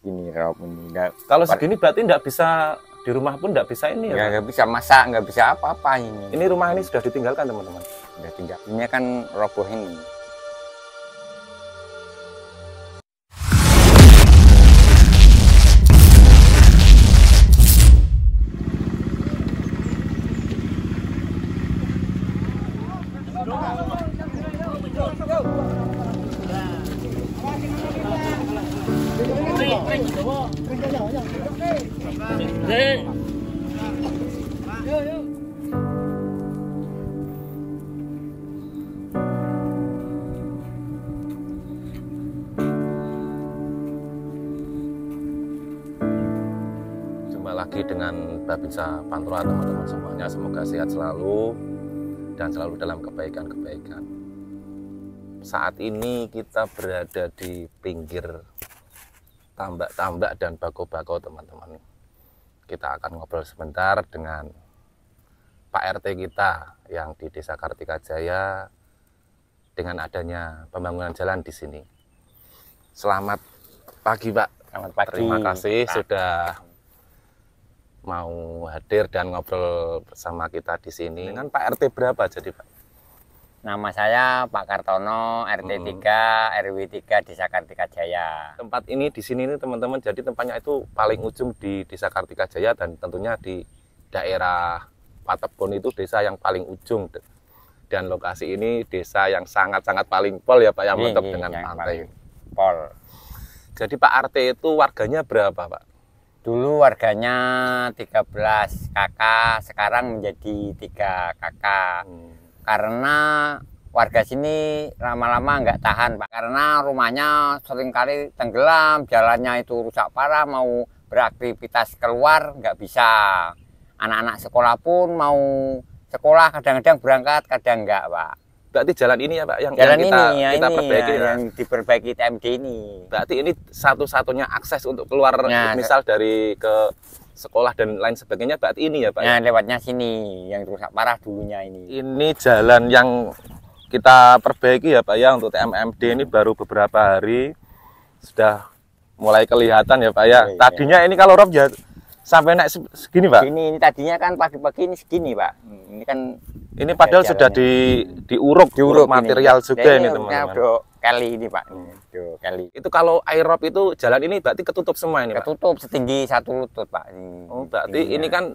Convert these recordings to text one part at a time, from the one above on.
Gini rob ini. Kalau segini berarti nggak bisa di rumah pun nggak bisa ini ya? Nggak bisa masak, nggak bisa apa-apa ini. Ini rumah ini sudah ditinggalkan teman-teman. Udah tinggal. Ini kan roboh ini. Jumpa lagi dengan Babinsa Pantura teman-teman semuanya. Semoga sehat selalu dan selalu dalam kebaikan-kebaikan. Saat ini kita berada di pinggir tambak-tambak dan bako-bako teman-teman. Kita akan ngobrol sebentar dengan Pak RT kita yang di Desa Kartikajaya dengan adanya pembangunan jalan di sini. Selamat pagi Pak. Selamat pagi. Terima kasih Pak. sudah mau hadir dan ngobrol bersama kita di sini. Dengan Pak RT berapa jadi Pak? Nama saya Pak Kartono, RT 3, RW 3 Desa Kartikajaya. Tempat ini di sini nih teman-teman, jadi tempatnya itu paling ujung di Desa Kartikajaya dan tentunya di daerah Patebon itu desa yang paling ujung. Dan lokasi ini desa yang sangat-sangat paling pol ya Pak, yang mantap dengan pantai. Pol. Jadi Pak RT itu warganya berapa Pak? Dulu warganya 13 kakak, sekarang menjadi 3 kakak. Karena warga sini lama-lama nggak tahan Pak, karena rumahnya seringkali tenggelam, jalannya itu rusak parah, mau beraktivitas keluar nggak bisa. Anak-anak sekolah pun mau sekolah kadang-kadang berangkat, kadang nggak Pak. Berarti jalan ini ya Pak yang Jalan kita ini perbaiki ya. yang diperbaiki TMD ini. Berarti ini satu-satunya akses untuk keluar misal dari ke sekolah dan lain sebagainya, berarti ini ya Pak? Nah, lewatnya sini yang rusak parah dulunya ini. Ini jalan yang kita perbaiki ya Pak ya untuk TMMD ini baru beberapa hari sudah mulai kelihatan ya Pak ya. Tadinya ini kalau rob ya sampai naik segini Pak? Ini tadinya kan pagi-pagi ini segini Pak. Ini kan ini padahal sudah diuruk material ini. Juga ini teman-teman. Kali ini Pak. Kali. Itu kalau air rob itu jalan ini berarti ketutup semua ini Pak? Ketutup setinggi 1 lutut Pak. Oh berarti ini kan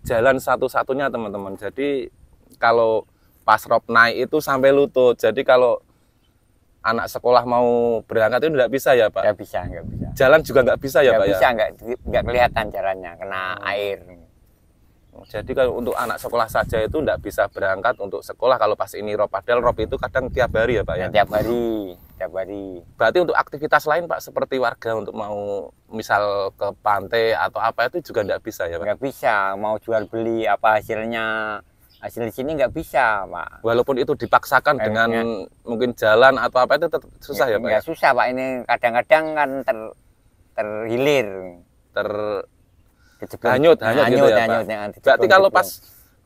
jalan satu-satunya teman-teman. Jadi kalau pas rob naik itu sampai lutut. Jadi kalau anak sekolah mau berangkat itu nggak bisa ya Pak? Nggak bisa, nggak bisa. Jalan juga nggak bisa ya Pak? Nggak bisa, nggak kelihatan jalannya, kena air. Jadi kalau untuk anak sekolah saja itu nggak bisa berangkat untuk sekolah kalau pas ini rob. Padahal rob itu kadang tiap hari ya Pak ya? Tiap hari, tiap hari. Berarti untuk aktivitas lain Pak, seperti warga untuk mau misal ke pantai atau apa itu juga nggak bisa ya Pak? Nggak bisa, mau jual beli apa hasilnya. Hasil di sini nggak bisa Pak. Walaupun itu dipaksakan dengan mungkin jalan atau apa itu tetap susah ya Pak? Nggak susah Pak, ini kadang-kadang kan terhilir. Hanyut gitu ya Pak. Berarti kalau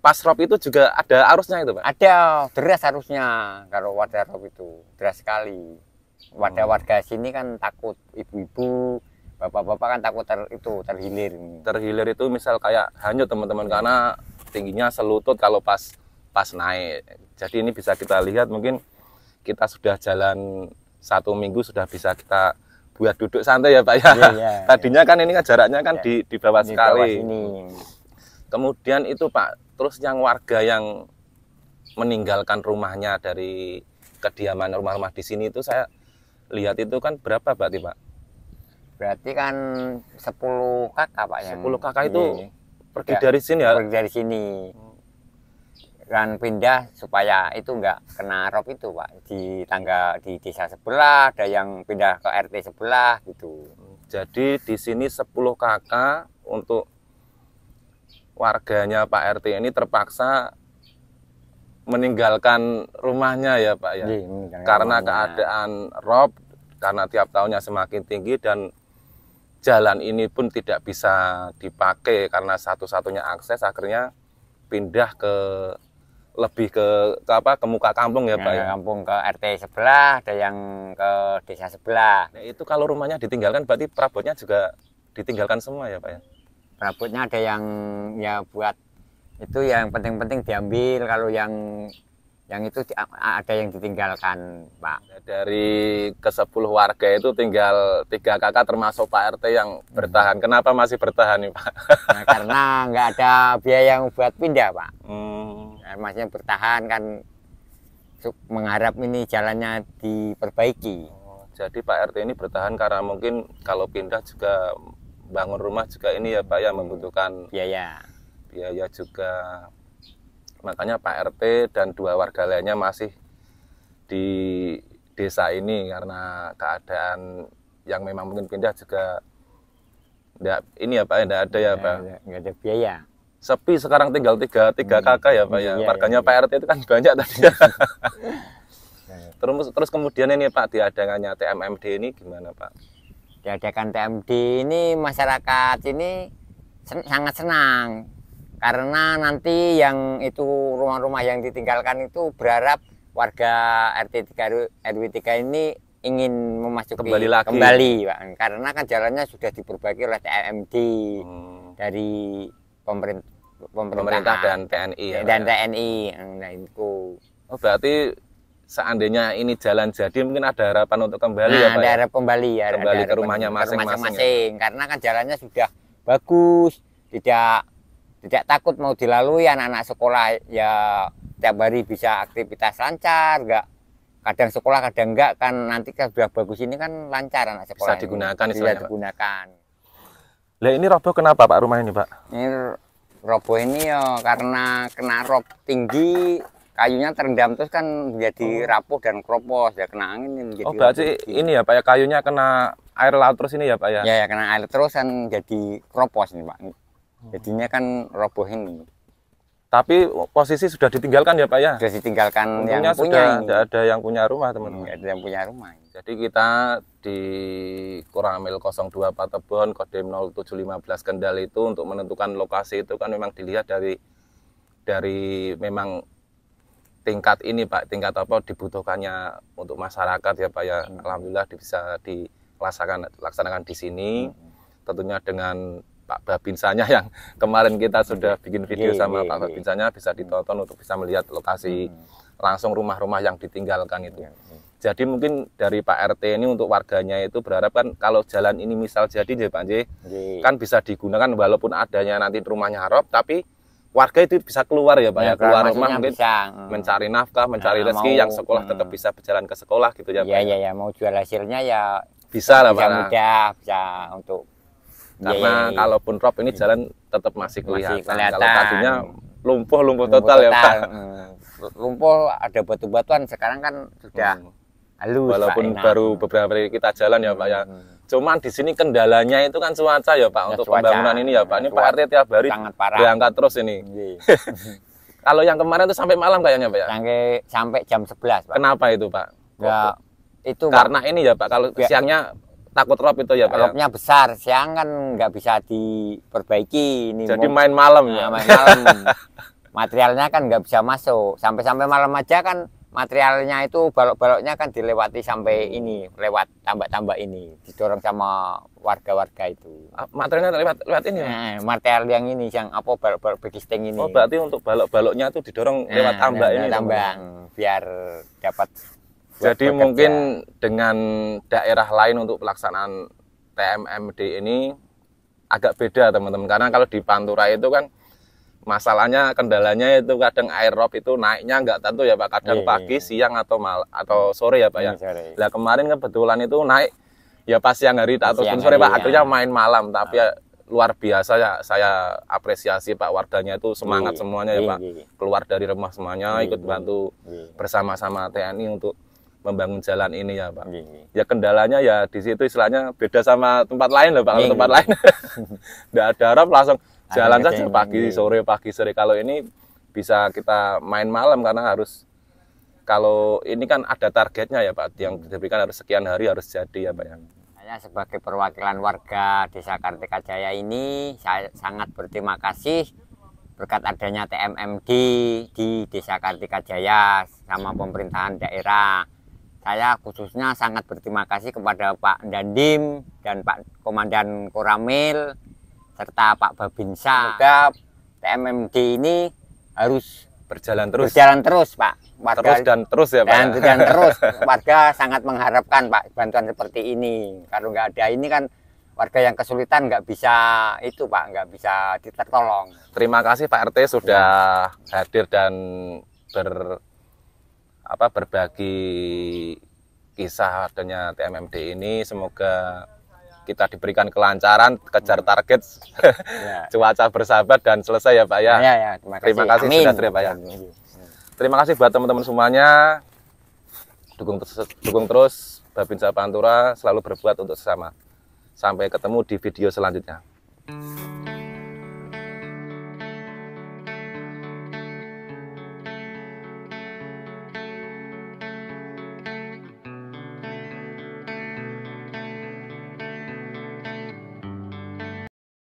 pas rob itu juga ada arusnya itu Pak? Ada, deras arusnya kalau wadah rob itu, deras sekali. Warga sini kan takut, ibu-ibu, bapak-bapak kan takut terhilir. Terhilir itu misal kayak hanyut teman-teman karena tingginya selutut kalau pas naik. Jadi ini bisa kita lihat, mungkin kita sudah jalan 1 minggu sudah bisa kita buat duduk santai ya Pak ya. Tadinya kan ini kan jaraknya kan di bawah sekali. Kemudian itu Pak, terus yang warga yang meninggalkan rumahnya dari kediaman rumah-rumah di sini itu saya lihat itu kan berapa berarti Pak? Berarti kan 10 kakak Pak yang 10 kakak itu pergi dari sini ya? Pergi dari sini. Kan pindah supaya itu nggak kena rob itu Pak, di desa sebelah ada yang pindah ke RT sebelah gitu. Jadi di sini 10 kakak untuk warganya Pak RT ini terpaksa meninggalkan rumahnya ya Pak ya, karena keadaan rob, karena tiap tahunnya semakin tinggi dan jalan ini pun tidak bisa dipakai karena satu-satunya akses, akhirnya pindah ke lebih ke apa, ke muka kampung ya Pak ya? Kampung ke RT sebelah, ada yang ke desa sebelah. Nah, itu kalau rumahnya ditinggalkan berarti perabotnya juga ditinggalkan semua ya Pak ya? Perabotnya ada yang ya buat itu yang penting-penting diambil, kalau yang itu ada yang ditinggalkan Pak. Nah, dari ke-10 warga itu tinggal 3 kakak termasuk Pak RT yang bertahan. Kenapa masih bertahan nih Pak? Nah, karena nggak ada biaya yang buat pindah Pak. Nah, maksudnya bertahan kan, mengharap ini jalannya diperbaiki. Jadi Pak RT ini bertahan karena mungkin kalau pindah juga bangun rumah juga ini ya Pak ya, membutuhkan biaya juga. Makanya Pak RT dan 2 warga lainnya masih di desa ini karena keadaan yang memang mungkin pindah juga enggak ini ya Pak, enggak ada ya Pak. Enggak ada biaya. Sepi sekarang, tinggal tiga kakak ya Pak ya. Warganya Pak RT itu kan banyak tadi. Terus kemudian ini Pak, diadakannya TMMD ini gimana Pak? Diadakan TMD ini masyarakat ini sangat senang. Karena nanti yang itu rumah-rumah yang ditinggalkan itu berharap warga RT 3 RW 3 ini ingin memasuki kembali Pak. Karena kan jalannya sudah diperbaiki oleh TMD dari pemerintah dan TNI ya. Dan TNI. Nah itu. Oh, berarti seandainya ini jalan jadi mungkin ada harapan untuk kembali ya Pak. Ada harapan kembali ya. Kembali ke rumahnya masing-masing. Ya. Karena kan jalannya sudah bagus, tidak takut mau dilalui, anak-anak sekolah ya tiap hari bisa aktivitas lancar, enggak kadang sekolah kadang enggak, kan nanti kan sudah bagus ini kan lancar anak sekolah. Bisa digunakan bisa digunakan. Lah ini roboh kenapa Pak rumah ini Pak? Ini roboh ini ya karena kena rob tinggi, kayunya terendam terus kan menjadi rapuh dan kropos, ya kena angin menjadi. Oh berarti ini ya Pak ya, kayunya kena air laut terus ini ya Pak ya? Ya kena air terus kan jadi kropos ini Pak. Jadinya kan roboh ini. Tapi posisi sudah ditinggalkan ya Pak ya? Sudah ditinggalkan. Untungnya yang punya. Tidak ada yang punya rumah teman-teman. Tidak ada yang punya rumah. Jadi kita di Koramil 02 Patebon Kodim 0715 Kendal itu untuk menentukan lokasi itu kan memang dilihat dari memang tingkat ini Pak, tingkat apa dibutuhkannya untuk masyarakat ya Pak ya. Alhamdulillah bisa dilaksanakan di sini. Tentunya dengan Pak Babinsanya yang kemarin kita sudah bikin video sama Pak Babinsanya, bisa ditonton untuk bisa melihat lokasi langsung rumah-rumah yang ditinggalkan itu. Jadi mungkin dari Pak RT ini untuk warganya itu berharap kan kalau jalan ini misal jadi ya Pak J, kan bisa digunakan walaupun adanya nanti rumahnya rob, tapi warga itu bisa keluar ya Pak ya, keluar rumah mungkin bisa mencari nafkah, mencari rezeki, yang sekolah tetap bisa berjalan ke sekolah gitu ya Pak. Iya, mau jual hasilnya ya bisa lah Pak. Mudah, bisa untuk. Karena kalaupun rob ini jalan tetap masih kelihatan. Kalau tadinya lumpuh total ya Pak. Lumpuh, ada batu-batuan, sekarang kan sudah halus. Walaupun Pak, baru beberapa hari kita jalan ya Pak ya. Cuman di sini kendalanya itu kan cuaca ya Pak, untuk pembangunan ini ya Pak. Ini Pak RT tiap hari berangkat terus ini. Kalau yang kemarin itu sampai malam kayaknya Pak ya? Sampai jam 11 Pak. Kenapa itu Pak? Ya, itu karena ini ya Pak, kalau siangnya takut rob itu ya Pak. Robnya besar, siang kan nggak bisa diperbaiki. Ini jadi main malam ya. Main malam. Materialnya kan nggak bisa masuk. Sampai malam aja kan materialnya itu balok-baloknya kan dilewati sampai ini, lewat tambak-tambak ini, didorong sama warga-warga itu. Materialnya lewat ini. Material yang ini, yang apa balok-balok begisting ini. Oh berarti untuk balok-baloknya itu didorong lewat tambak ini. Tambang biar dapat. Jadi mungkin dengan daerah lain untuk pelaksanaan TMMD ini agak beda teman-teman. Karena kalau di Pantura itu kan masalahnya, kendalanya itu kadang air rob itu naiknya nggak tentu ya Pak. Kadang pagi, siang atau sore ya Pak ya. Nah kemarin kebetulan itu naik ya pas siang hari ataupun sore Pak. Akhirnya main malam. Tapi ya luar biasa ya, saya apresiasi Pak, warganya itu semangat semuanya ya Pak. Keluar dari rumah semuanya ikut bantu bersama-sama TNI untuk membangun jalan ini ya Pak. Ya kendalanya ya di situ istilahnya beda sama tempat lain loh Pak. Kalau tempat lain nggak ada rob langsung jalan saja pagi sore. Kalau ini bisa kita main malam karena harus, kalau ini kan ada targetnya ya Pak, yang diberikan harus sekian hari harus jadi ya Pak ya. Saya sebagai perwakilan warga Desa Kartika Jaya ini, saya sangat berterima kasih berkat adanya TMMD di Desa Kartika Jaya sama pemerintahan daerah. Saya khususnya sangat berterima kasih kepada Pak Dandim dan Pak Komandan Koramil serta Pak Babinsa. Semoga TMMD ini harus berjalan terus. Berjalan terus, Pak. Warga, terus dan terus ya, Pak. Dan terus. Warga sangat mengharapkan, Pak, bantuan seperti ini. Kalau nggak ada ini kan warga yang kesulitan nggak bisa itu, Pak, nggak bisa tertolong. Terima kasih Pak RT sudah hadir dan berbagi kisah adanya TMMD ini. Semoga kita diberikan kelancaran, kejar target, cuaca bersahabat dan selesai ya Pak ya. Ya, terima kasih sudah hadir Pak ya. Terima kasih buat teman-teman semuanya. Dukung terus Babinsa Pantura, selalu berbuat untuk sesama. Sampai ketemu di video selanjutnya.